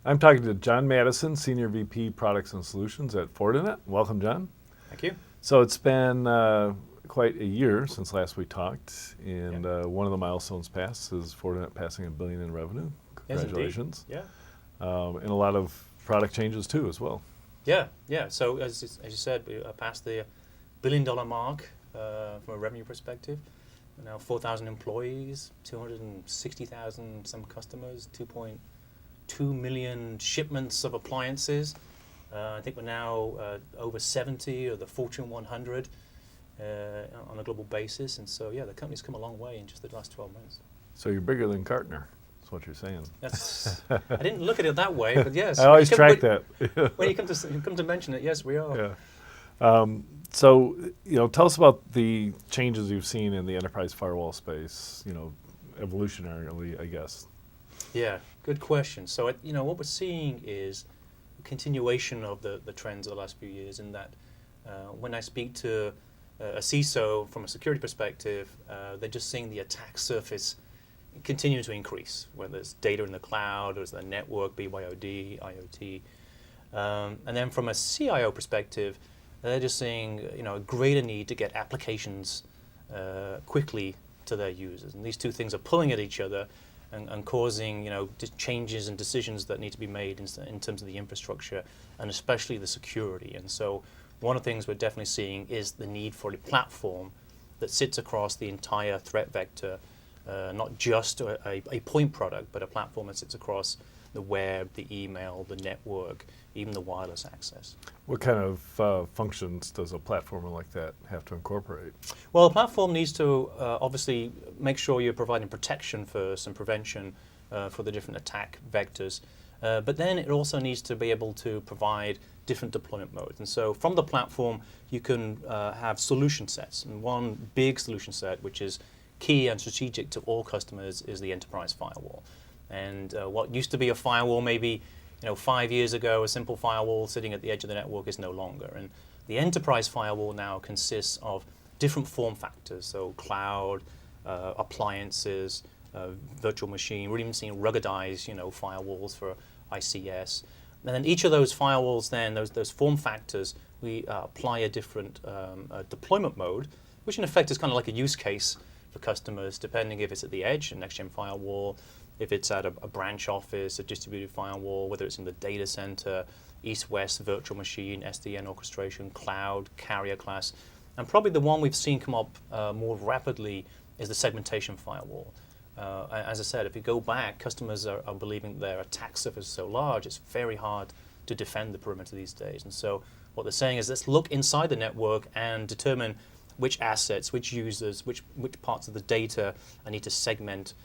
I'm talking to John Maddison, Senior VP Products and Solutions at Fortinet. Welcome, John. Thank you. So it's been quite a year since last we talked, and one of the milestones passed is Fortinet passing $1 billion in revenue. Congratulations. Yes, indeed. And a lot of product changes too as well. Yeah. So as you said, we passed the $1 billion mark from a revenue perspective. We're now 4,000 employees, 260,000 some customers, 2.2 million shipments of appliances. I think we're now over 70 of the Fortune 100 on a global basis. And so, the company's come a long way in just the last 12 months. So you're bigger than Gartner, that's what you're saying. I didn't look at it that way, but yes. I always track that. When you come to mention it, yes, we are. Yeah. So, tell us about the changes you've seen in the enterprise firewall space, evolutionarily, I guess. Yeah, good question. So, what we're seeing is a continuation of the trends of the last few years in that when I speak to a CISO from a security perspective, they're just seeing the attack surface continue to increase, whether it's data in the cloud or it's the network, BYOD, IoT. And then from a CIO perspective, they're just seeing a greater need to get applications quickly to their users. And these two things are pulling at each other and causing changes and decisions that need to be made in terms of the infrastructure and especially the security. And so one of the things we're definitely seeing is the need for a platform that sits across the entire threat vector, not just a point product, but a platform that sits across the web, the email, the network, even the wireless access. What kind of functions does a platform like that have to incorporate? Well, a platform needs to obviously make sure you're providing protection first and prevention for the different attack vectors. But then it also needs to be able to provide different deployment modes. And so from the platform, you can have solution sets. And one big solution set, which is key and strategic to all customers, is the enterprise firewall. And what used to be a firewall maybe 5 years ago, a simple firewall sitting at the edge of the network, is no longer. And the enterprise firewall now consists of different form factors, so cloud, appliances, virtual machine. We're even seeing ruggedized firewalls for ICS. And then each of those firewalls, then those form factors, we apply a different deployment mode, which in effect is kind of like a use case for customers, depending if it's at the edge, a next-gen firewall, if it's at a branch office, a distributed firewall, whether it's in the data center, east-west virtual machine, SDN orchestration, cloud, carrier class. And probably the one we've seen come up more rapidly is the segmentation firewall. As I said, if you go back, customers are believing their attack surface is so large, it's very hard to defend the perimeter these days. And so what they're saying is, let's look inside the network and determine which assets, which users, which parts of the data I need to segment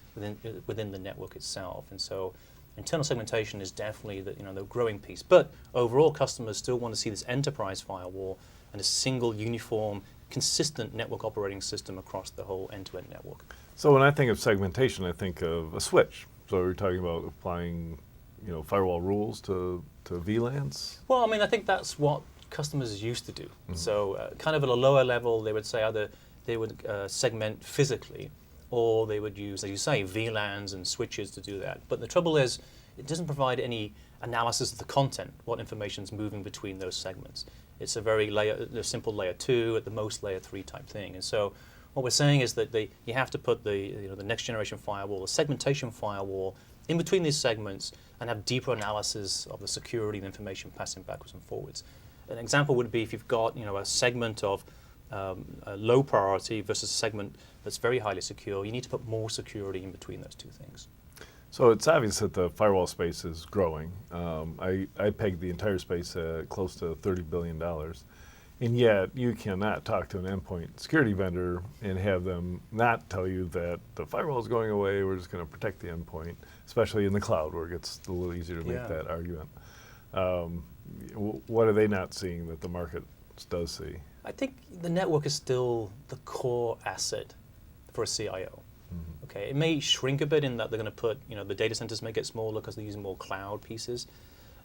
within the network itself. And so internal segmentation is definitely the growing piece. But overall, customers still want to see this enterprise firewall and a single, uniform, consistent network operating system across the whole end-to-end network. So when I think of segmentation, I think of a switch. So we're talking about applying, firewall rules to VLANs? Well, I think that's what customers used to do. Mm-hmm. So kind of at a lower level, they would say either they would segment physically, or they would use, as you say, VLANs and switches to do that. But the trouble is, it doesn't provide any analysis of the content, what information is moving between those segments. It's a very simple layer 2, at the most layer 3 type thing. And so what we're saying is that you have to put the next generation firewall, the segmentation firewall, in between these segments and have deeper analysis of the security and information passing backwards and forwards. An example would be if you've got a segment of a low priority versus a segment that's very highly secure, you need to put more security in between those two things. So it's obvious that the firewall space is growing. I pegged the entire space at close to $30 billion. And yet you cannot talk to an endpoint security vendor and have them not tell you that the firewall is going away, we're just going to protect the endpoint, especially in the cloud where it gets a little easier to make that argument. What are they not seeing that the market does see? I think the network is still the core asset for a CIO. Mm-hmm. Okay, it may shrink a bit in that they're going to put, the data centers may get smaller because they're using more cloud pieces.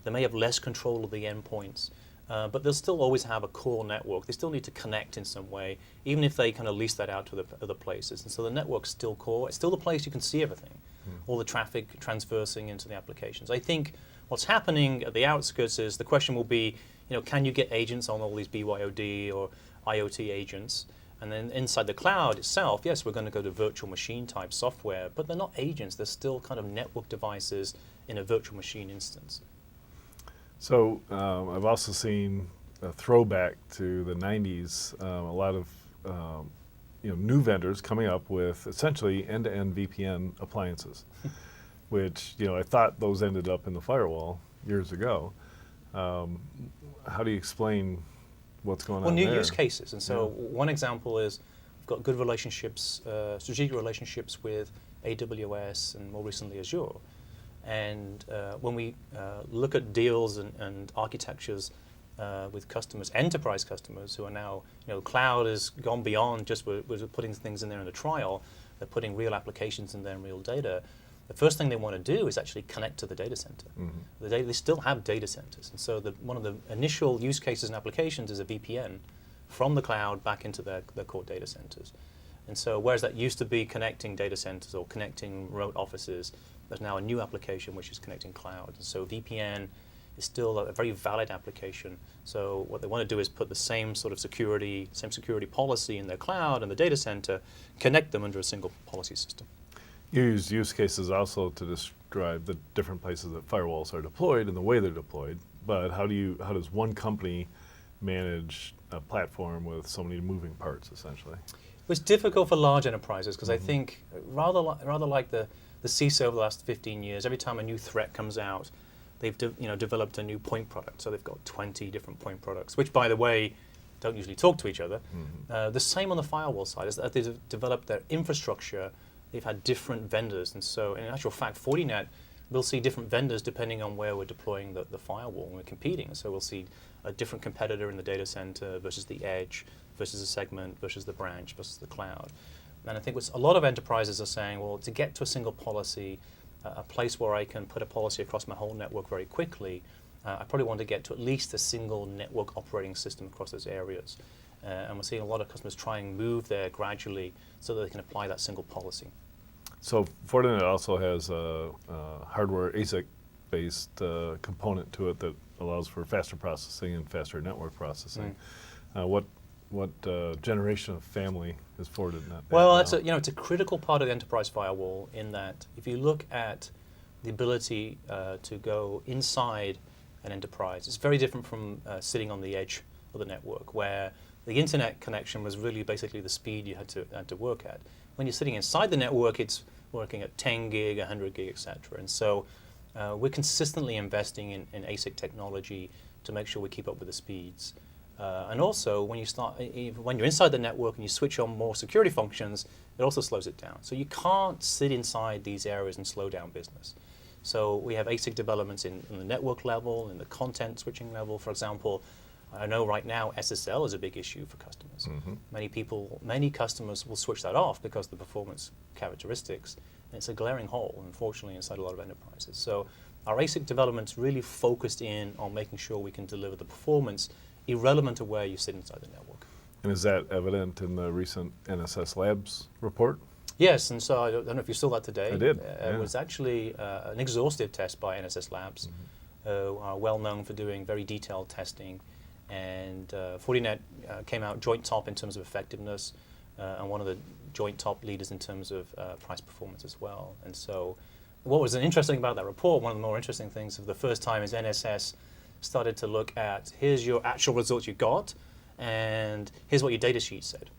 They may have less control of the endpoints, but they'll still always have a core network. They still need to connect in some way, even if they kind of lease that out to other places. And so the network's still core. It's still the place you can see everything, all the traffic transversing into the applications. I think What's happening at the outskirts is the question will be, can you get agents on all these BYOD or IoT agents? And then inside the cloud itself, yes, we're going to go to virtual machine type software, but they're not agents. They're still kind of network devices in a virtual machine instance. So I've also seen a throwback to the 90s, a lot of new vendors coming up with essentially end-to-end VPN appliances, which I thought those ended up in the firewall years ago. How do you explain what's going on new there? use cases. And so one example is we've got good relationships, strategic relationships with AWS and more recently Azure. And when we look at deals and architectures with customers, enterprise customers who are now, cloud has gone beyond just we're putting things in there in the trial, they're putting real applications in there and real data. The first thing they want to do is actually connect to the data center. Mm-hmm. They still have data centers. And so one of the initial use cases and applications is a VPN from the cloud back into their core data centers. And so whereas that used to be connecting data centers or connecting remote offices, there's now a new application which is connecting cloud. And so VPN is still a very valid application. So what they want to do is put the same sort of security policy in their cloud and the data center, connect them under a single policy system. You use use cases also to describe the different places that firewalls are deployed and the way they're deployed. But how does one company manage a platform with so many moving parts, essentially? It's difficult for large enterprises because I think rather like the CISO over the last 15 years, every time a new threat comes out, they've developed a new point product. So they've got 20 different point products, which, by the way, don't usually talk to each other. The same on the firewall side is that they've developed their infrastructure. They've had different vendors, and so in actual fact, Fortinet, we'll see different vendors depending on where we're deploying the firewall and we're competing. So we'll see a different competitor in the data center versus the edge, versus the segment, versus the branch, versus the cloud. And I think a lot of enterprises are saying, well, to get to a single policy, a place where I can put a policy across my whole network very quickly, I probably want to get to at least a single network operating system across those areas. And we're seeing a lot of customers try and move there gradually so that they can apply that single policy. So Fortinet also has a hardware ASIC-based component to it that allows for faster processing and faster network processing. What generation of family is Fortinet? Well, it's a critical part of the enterprise firewall in that if you look at the ability to go inside an enterprise, it's very different from sitting on the edge of the network where the internet connection was really basically the speed you had to work at. When you're sitting inside the network, it's working at 10 gig, 100 gig, etc. And so we're consistently investing in ASIC technology to make sure we keep up with the speeds. And also, when you're inside the network and you switch on more security functions, it also slows it down. So you can't sit inside these areas and slow down business. So we have ASIC developments in the network level, in the content switching level. For example, I know right now SSL is a big issue for customers. Many customers will switch that off because of the performance characteristics. And it's a glaring hole, unfortunately, inside a lot of enterprises. So our ASIC development's really focused in on making sure we can deliver the performance irrelevant to where you sit inside the network. And is that evident in the recent NSS Labs report? Yes, and so I don't know if you saw that today. I did. It was actually an exhaustive test by NSS Labs, who are well known for doing very detailed testing. And Fortinet came out joint top in terms of effectiveness, and one of the joint top leaders in terms of price performance as well. And so what was interesting about that report, one of the more interesting things for the first time is NSS started to look at, here's your actual results you got, and here's what your data sheet said.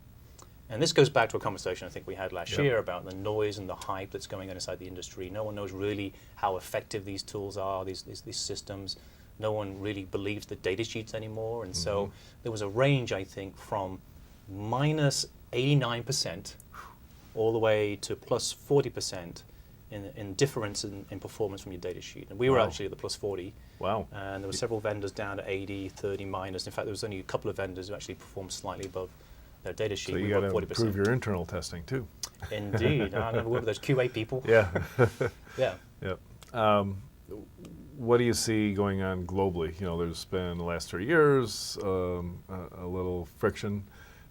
And this goes back to a conversation I think we had last year about the noise and the hype that's going on inside the industry. No one knows really how effective these tools are, these systems. No one really believes the data sheets anymore. And so there was a range, I think, from minus 89% all the way to plus 40% in difference in performance from your data sheet. And we were actually at the plus 40. Wow. And there were several vendors down at 80, 30 minus. In fact, there was only a couple of vendors who actually performed slightly above their data sheet. So you got to improve your internal testing too. Indeed. I never worked with those QA people. Yeah. Yeah. Yep. What do you see going on globally? There's been the last 3 years a little friction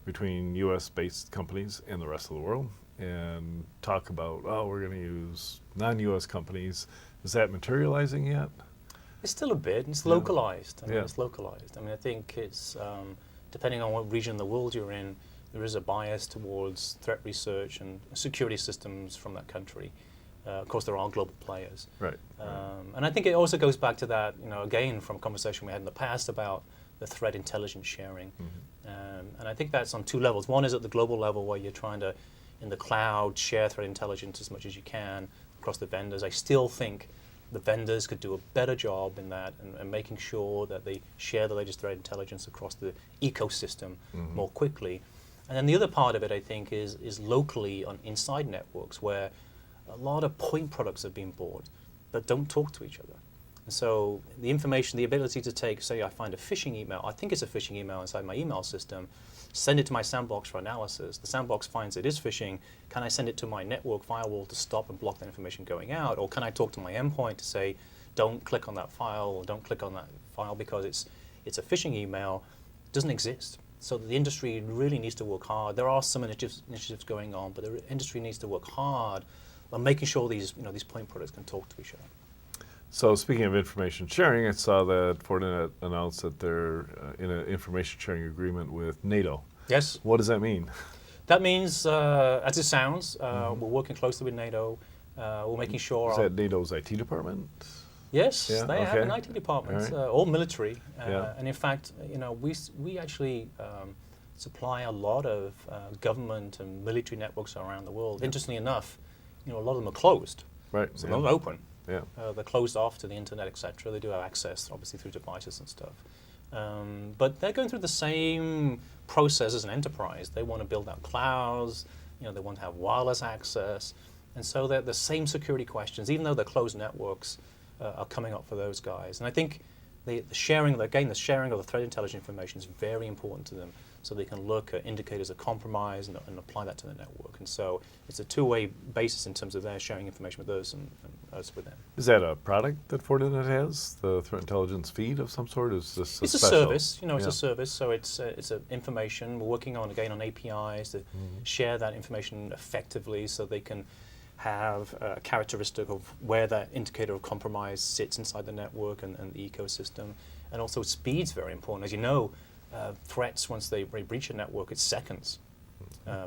between U.S.-based companies and the rest of the world, and talk about, we're going to use non-U.S. companies. Is that materializing yet? It's still a bit. It's Yeah. localized. I mean, Yeah. it's localized. I mean, I think it's depending on what region of the world you're in, there is a bias towards threat research and security systems from that country. Of course, there are global players. Right. And I think it also goes back to that, again, from a conversation we had in the past about the threat intelligence sharing. And I think that's on two levels. One is at the global level where you're trying to, in the cloud, share threat intelligence as much as you can across the vendors. I still think the vendors could do a better job in that and making sure that they share the latest threat intelligence across the ecosystem more quickly. And then the other part of it, I think, is locally on inside networks where a lot of point products have been bought but don't talk to each other. And so the information, the ability to take, say I find a phishing email, I think it's a phishing email inside my email system, send it to my sandbox for analysis. The sandbox finds it is phishing. Can I send it to my network firewall to stop and block that information going out? Or can I talk to my endpoint to say, don't click on that file, or don't click on that file because it's a phishing email? It doesn't exist. So the industry really needs to work hard. There are some initiatives going on, but the industry needs to work hard on making sure these point products can talk to each other. So speaking of information sharing, I saw that Fortinet announced that they're in an information sharing agreement with NATO. Yes. What does that mean? That means, as it sounds, we're working closely with NATO. We're making sure. Is that NATO's IT department? Yes, Yeah, they have okay. an IT department, All right. all military. Yeah. And in fact, we actually supply a lot of government and military networks around the world. Interestingly enough, a lot of them are closed. Right. So yeah. they're not open. Yeah. They're closed off to the internet, etc. They do have access, obviously, through devices and stuff. But they're going through the same process as an enterprise. They want to build out clouds. They want to have wireless access. And so they're the same security questions, even though they're closed networks, are coming up for those guys. And I think the sharing of the threat intelligence information is very important to them, so they can look at indicators of compromise and apply that to the network. And so it's a two-way basis in terms of their sharing information with us and us with them. Is that a product that Fortinet has? The threat intelligence feed of some sort? Is this It's a special? service, it's a service. So it's information. We're working on APIs to share that information effectively, so they can have a characteristic of where that indicator of compromise sits inside the network and the ecosystem. And also speed's very important. As you know, threats, once they breach a network, it's seconds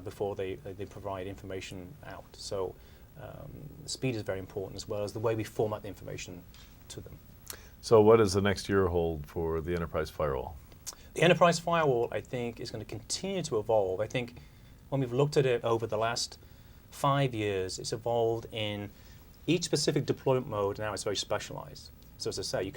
before they provide information out. So speed is very important, as well as the way we format the information to them. So what does the next year hold for the enterprise firewall? The enterprise firewall, I think, is going to continue to evolve. I think when we've looked at it over the last 5 years, it's evolved in each specific deployment mode. Now it's very specialized. So as I say,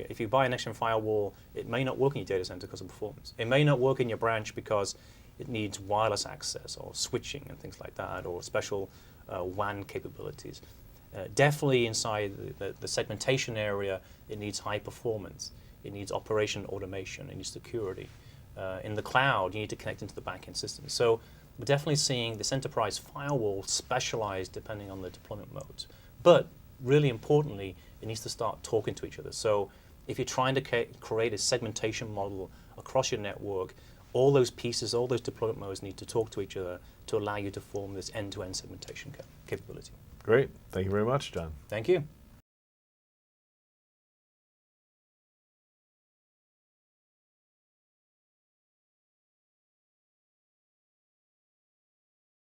if you buy a next-gen firewall, it may not work in your data center because of performance. It may not work in your branch because it needs wireless access or switching and things like that, or special WAN capabilities. Definitely inside the segmentation area, it needs high performance. It needs operation automation. It needs security. In the cloud, you need to connect into the back-end system. So we're definitely seeing this enterprise firewall specialized depending on the deployment modes. But really importantly, it needs to start talking to each other. So if you're trying to create a segmentation model across your network, all those pieces, all those deployment modes need to talk to each other to allow you to form this end-to-end segmentation capability. Great. Thank you very much, John. Thank you.